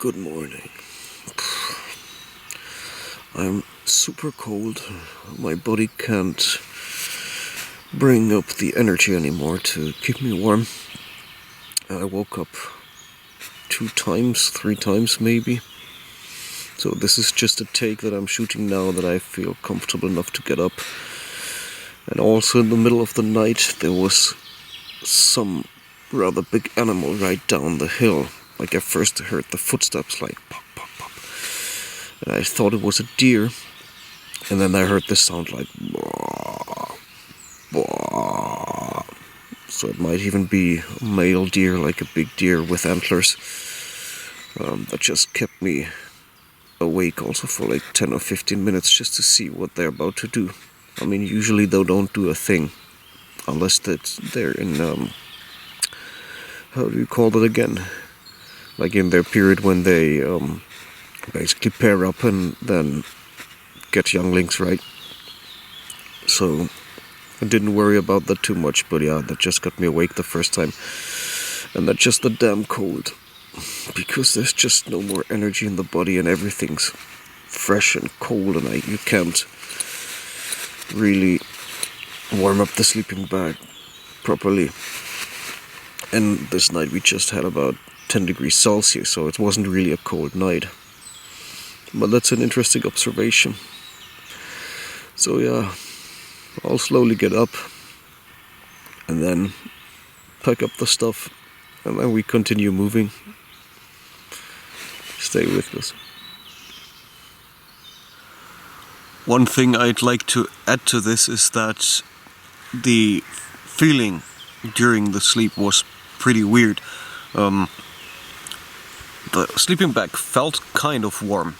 Good morning. I'm super cold. My body can't bring up the energy anymore to keep me warm. I woke up 2 times, 3 times maybe. So this is just a take that I'm shooting now that I feel comfortable enough to get up. And also in the middle of the night there was some rather big animal right down the hill. Like I first heard the footsteps like pop, pop, pop. And I thought it was a deer. And then I heard this sound like blah, blah. So it might even be a male deer, like a big deer with antlers. That just kept me awake also for like 10 or 15 minutes just to see what they're about to do. I mean, usually they don't do a thing unless they're in, how do you call it again? Like in their period when they basically pair up and then get younglings, right? So I didn't worry about that too much, but yeah, that just got me awake the first time. And that's just the damn cold, because there's just no more energy in the body and everything's fresh and cold, and you can't really warm up the sleeping bag properly. And this night we just had about 10 degrees Celsius, so it wasn't really a cold night. But that's an interesting observation. So yeah, I'll slowly get up and then pack up the stuff, and then we continue moving. Stay with us. One thing I'd like to add to this is that the feeling during the sleep was pretty weird. The sleeping bag felt kind of warm,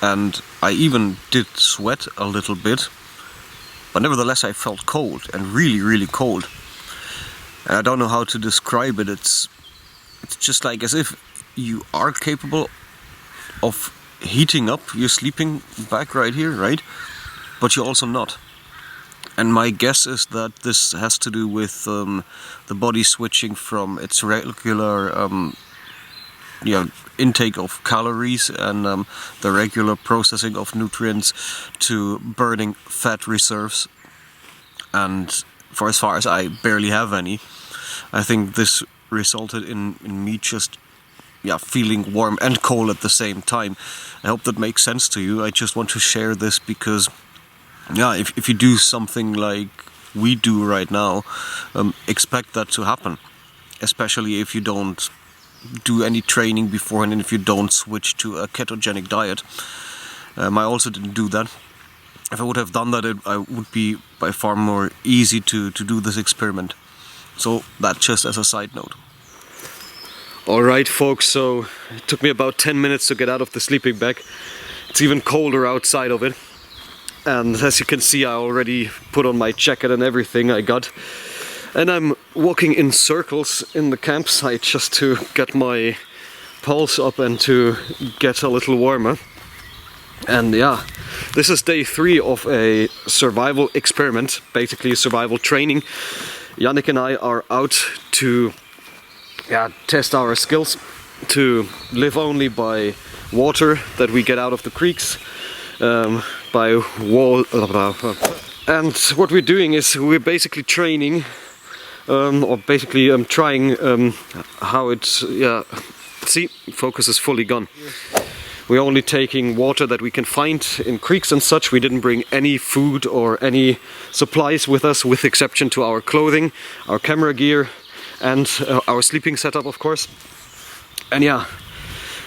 and I even did sweat a little bit, but nevertheless I felt cold, and really cold. And I don't know how to describe it. It's just like as if you are capable of heating up your sleeping bag right here, right? But you're also not. And my guess is that this has to do with the body switching from its regular intake of calories and the regular processing of nutrients to burning fat reserves. And for as far as I barely have any, I think this resulted in me just feeling warm and cold at the same time. I hope that makes sense to you. I just want to share this because if you do something like we do right now, expect that to happen, especially if you don't do any training beforehand and if you don't switch to a ketogenic diet. I also didn't do that. If I would have done that, I would be by far more easy to do this experiment. So that just as a side note. Alright folks, so it took me about 10 minutes to get out of the sleeping bag. It's even colder outside of it. And as you can see, I already put on my jacket and everything I got. And I'm walking in circles in the campsite just to get my pulse up and to get a little warmer. And yeah, this is day 3 of a survival experiment, basically a survival training. Yannick and I are out to test our skills, to live only by water that we get out of the creeks, by wall. And what we're doing is we're basically training, trying how it's, see, focus is fully gone. We're only taking water that we can find in creeks and such. We didn't bring any food or any supplies with us, with exception to our clothing, our camera gear, and our sleeping setup, of course. And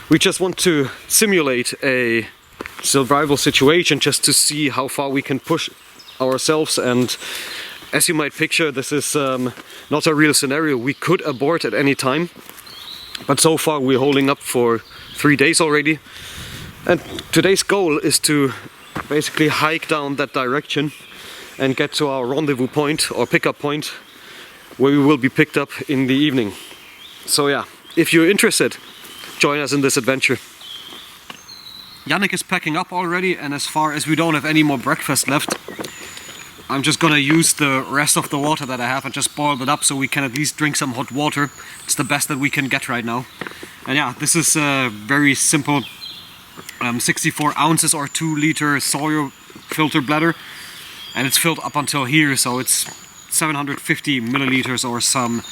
we just want to simulate a survival situation just to see how far we can push ourselves. And as you might picture, this is not a real scenario. We could abort at any time, but so far we're holding up for 3 days already. And today's goal is to basically hike down that direction and get to our rendezvous point or pickup point, where we will be picked up in the evening. So if you're interested, join us in this adventure. Yannick is packing up already, and as far as we don't have any more breakfast left, I'm just gonna use the rest of the water that I have and just boil it up so we can at least drink some hot water. It's the best that we can get right now. And yeah, this is a very simple 64 ounces or 2 liter soil filter bladder, and it's filled up until here, so it's 750 milliliters or some,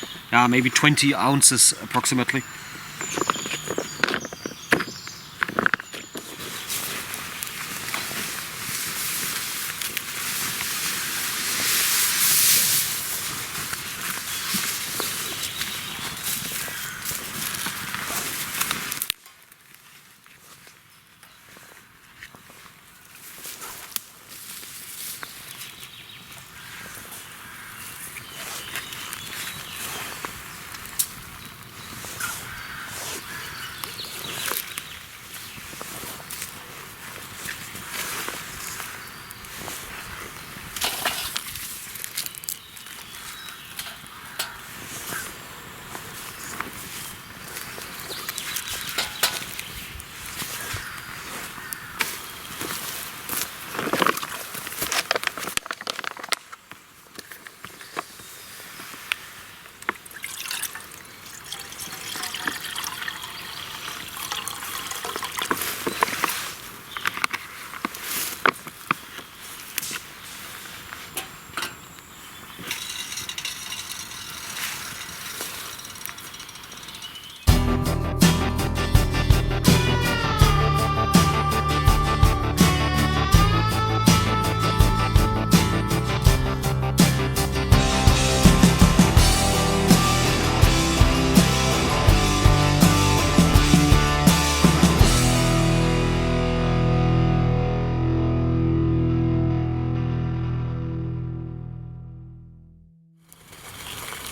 maybe 20 ounces approximately.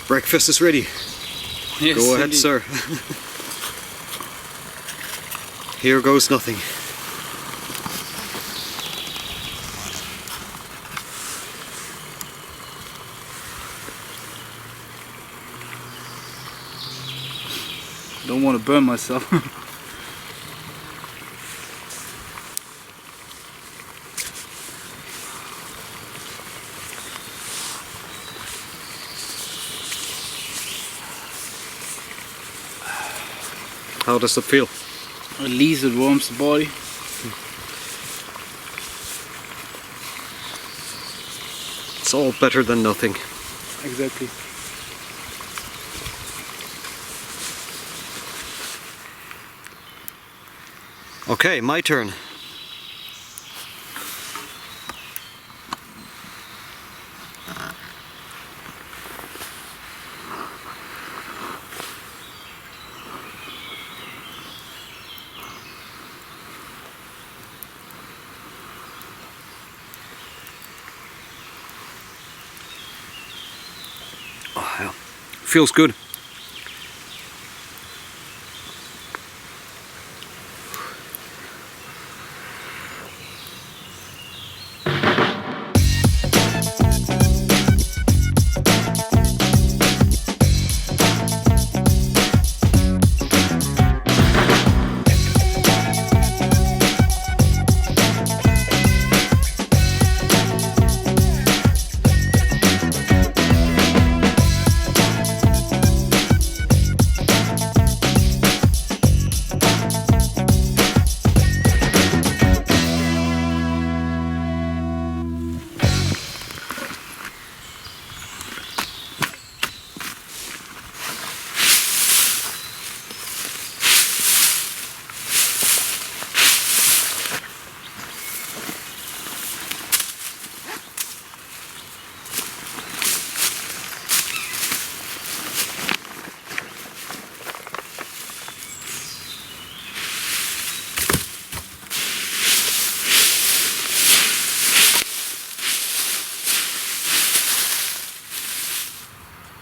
Breakfast is ready. Yes, go ahead, indeed. sir. Here goes nothing. Don't want to burn myself. How does it feel? At least it warms the body. It's all better than nothing. Exactly. Okay, my turn. Oh, yeah. Feels good.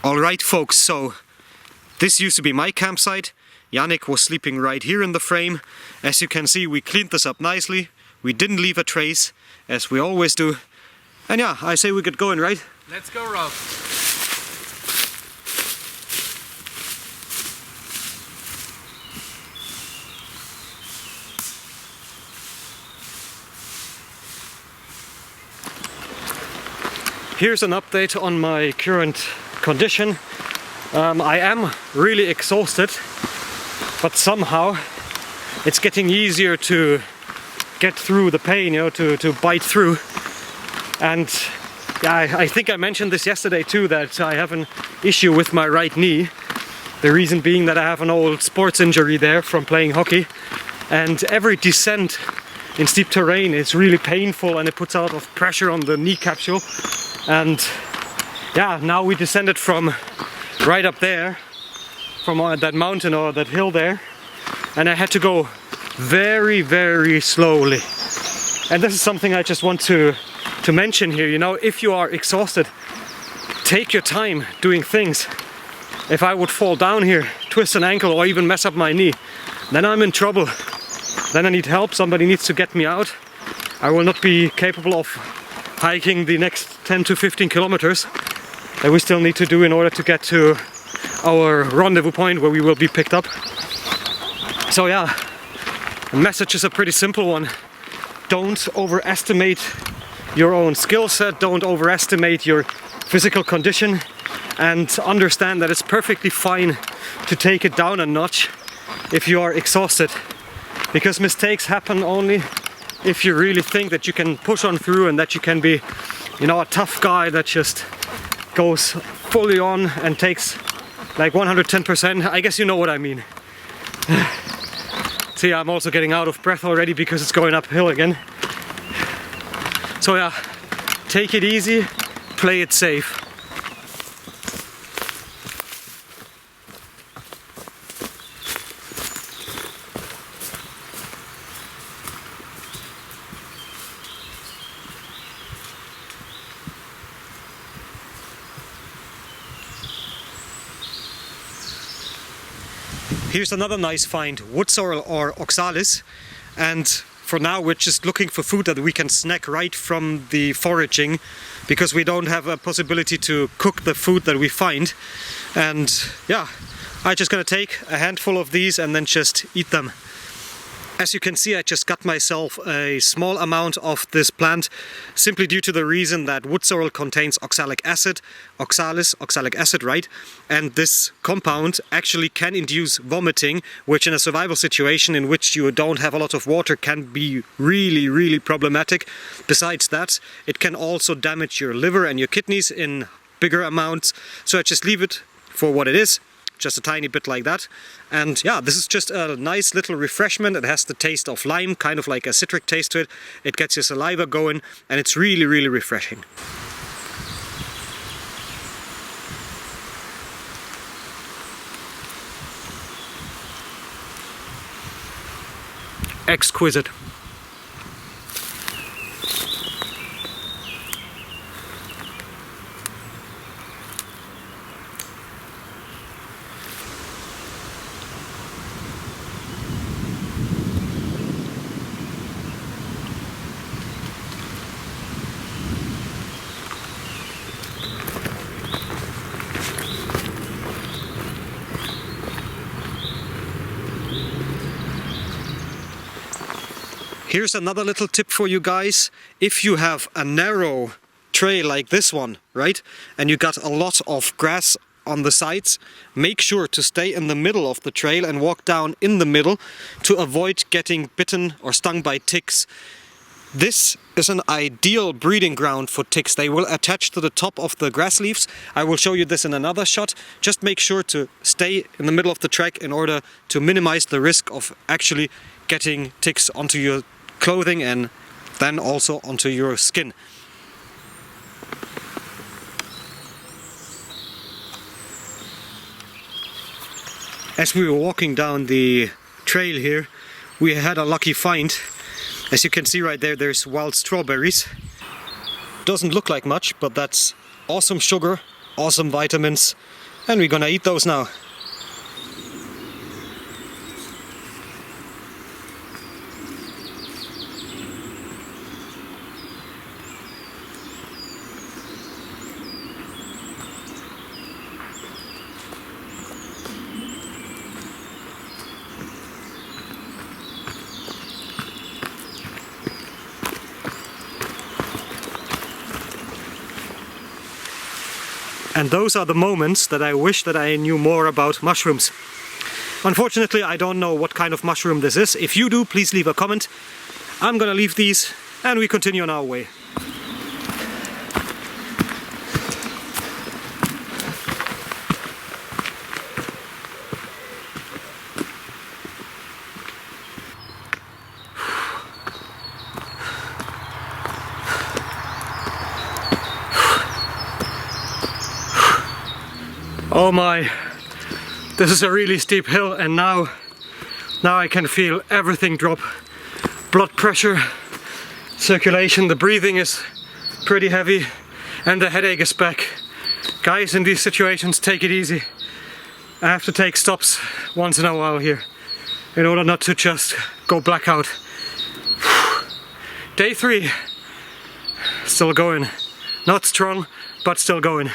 Alright folks, so this used to be my campsite. Yannick was sleeping right here in the frame. As you can see, we cleaned this up nicely. We didn't leave a trace, as we always do. And yeah, I say we get going, right? Let's go, Rob. Here's an update on my current condition. I am really exhausted. but somehow it's getting easier to get through the pain, you know, to bite through. And yeah, I think I mentioned this yesterday too, that I have an issue with my right knee. The reason being that I have an old sports injury there from playing hockey, and every descent in steep terrain is really painful and it puts a lot of pressure on the knee capsule. And yeah, now we descended from right up there, from that mountain or that hill there, and I had to go very, very slowly. And this is something I just want to mention here, you know, if you are exhausted, take your time doing things. If I would fall down here, twist an ankle or even mess up my knee, then I'm in trouble. Then I need help, somebody needs to get me out. I will not be capable of hiking the next 10 to 15 kilometers that we still need to do in order to get to our rendezvous point where we will be picked up. So yeah, the message is a pretty simple one. Don't overestimate your own skill set, don't overestimate your physical condition, and understand that it's perfectly fine to take it down a notch if you are exhausted. Because mistakes happen only if you really think that you can push on through and that you can be, you know, a tough guy that just goes fully on and takes like 110%. I guess you know what I mean. See, I'm also getting out of breath already because it's going uphill again. So yeah, take it easy, play it safe. Here's another nice find, wood sorrel or oxalis, and for now we're just looking for food that we can snack right from the foraging, because we don't have a possibility to cook the food that we find. And yeah, I'm just gonna take a handful of these and then just eat them. As you can see, I just got myself a small amount of this plant, simply due to the reason that wood sorrel contains oxalic acid, oxalic acid, right? And this compound actually can induce vomiting, which in a survival situation in which you don't have a lot of water can be really, really problematic. Besides that, it can also damage your liver and your kidneys in bigger amounts. So I just leave it for what it is. Just a tiny bit like that. And yeah, this is just a nice little refreshment. It has the taste of lime, kind of like a citric taste to it. It gets your saliva going and it's really, really refreshing. Exquisite. Here's another little tip for you guys. If you have a narrow trail like this one, right, and you got a lot of grass on the sides, make sure to stay in the middle of the trail and walk down in the middle to avoid getting bitten or stung by ticks. This is an ideal breeding ground for ticks. They will attach to the top of the grass leaves. I will show you this in another shot. Just make sure to stay in the middle of the track in order to minimize the risk of actually getting ticks onto your clothing and then also onto your skin. As we were walking down the trail here, we had a lucky find. As you can see right there, there's wild strawberries. Doesn't look like much, but that's awesome sugar, awesome vitamins, and we're gonna eat those now. And those are the moments that I wish that I knew more about mushrooms. Unfortunately, I don't know what kind of mushroom this is. If you do, please leave a comment. I'm gonna leave these and we continue on our way. Oh my, this is a really steep hill, and now I can feel everything drop. Blood pressure, circulation, the breathing is pretty heavy, and the headache is back. Guys, in these situations, take it easy. I have to take stops once in a while here in order not to just go blackout. Day 3, still going. Not strong, but still going.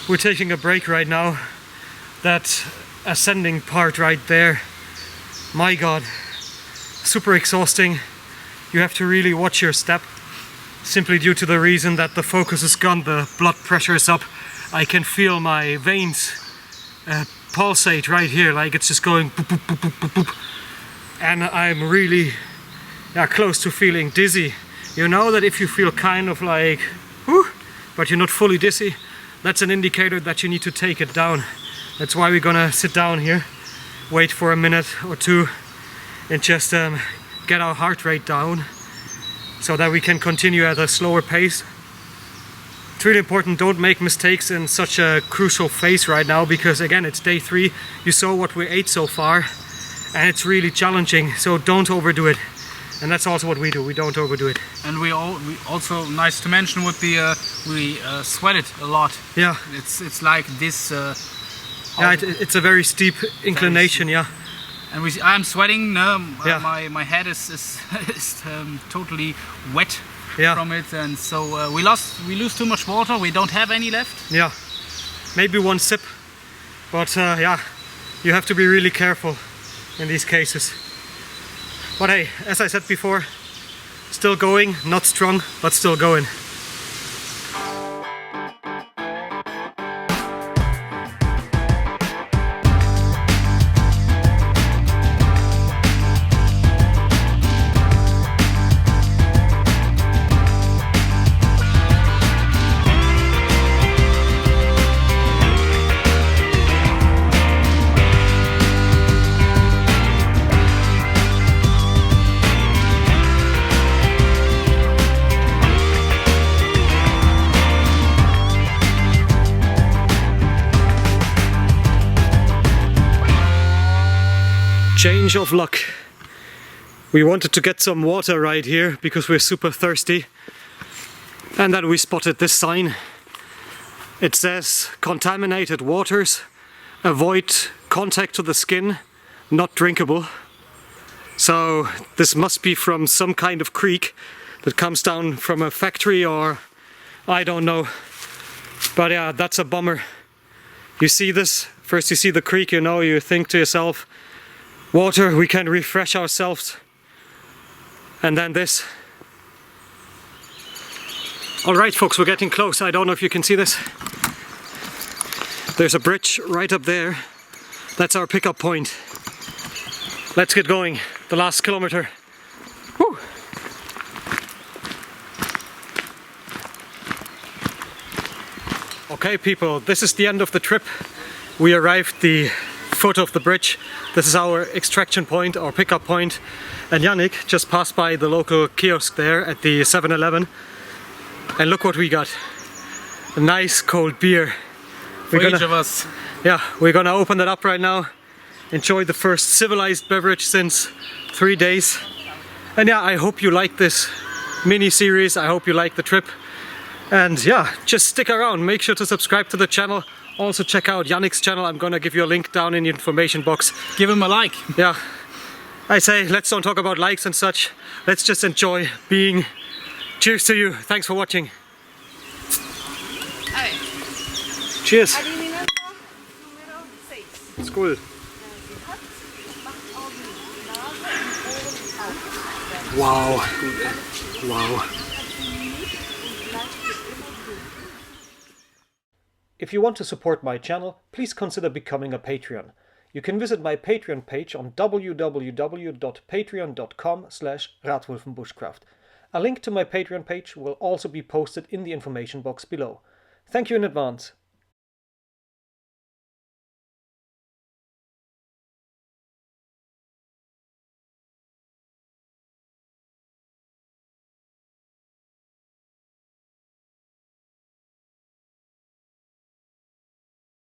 We're taking a break right now. That ascending part right there, my god, super exhausting. You have to really watch your step, simply due to the reason that the focus is gone, the blood pressure is up. I can feel my veins pulsate right here, like it's just going boop, boop, boop, boop, boop, boop. And I'm really close to feeling dizzy. You know that if you feel kind of like whew, but you're not fully dizzy, that's an indicator that you need to take it down. That's why we're gonna sit down here, wait for a minute or two, and just get our heart rate down so that we can continue at a slower pace. It's really important, don't make mistakes in such a crucial phase right now, because again, it's day 3. You saw what we ate so far, and it's really challenging, so don't overdo it. And that's also what we do, we don't overdo it. And we also, nice to mention, would be we sweated a lot. Yeah. It's like this. It's a very steep inclination, yeah. And I'm sweating. My head is totally wet from it, and so we lose too much water. We don't have any left. Yeah, maybe one sip, but yeah, you have to be really careful in these cases. But hey, as I said before, still going, not strong, but still going. Change of luck. We wanted to get some water right here because we're super thirsty, and then we spotted this sign. It says contaminated waters, avoid contact to the skin, not drinkable. So this must be from some kind of creek that comes down from a factory, or I don't know. But yeah, that's a bummer. You see this, first you see the creek, you know, you think to yourself, water, we can refresh ourselves. And then this. Alright folks, we're getting close. I don't know if you can see this. There's a bridge right up there. That's our pickup point. Let's get going. The last kilometer. Woo. Okay people, this is the end of the trip. We arrived at the foot of the bridge. This is our extraction point, our pickup point, and Yannick just passed by the local kiosk there at the 7-Eleven, and look what we got. A nice cold beer. For each of us. Yeah, we're gonna open that up right now, enjoy the first civilized beverage since 3 days. And yeah, I hope you like this mini series. I hope you like the trip. And yeah, just stick around. Make sure to subscribe to the channel. Also check out Yannick's channel. I'm gonna give you a link down in the information box. Give him a like. Yeah. I say, let's don't talk about likes and such. Let's just enjoy being. Cheers to you. Thanks for watching. Cheers. Skål. Wow. Wow. If you want to support my channel, please consider becoming a Patreon. You can visit my Patreon page on www.patreon.com/Rathwulven-Bushcraft. A link to my Patreon page will also be posted in the information box below. Thank you in advance.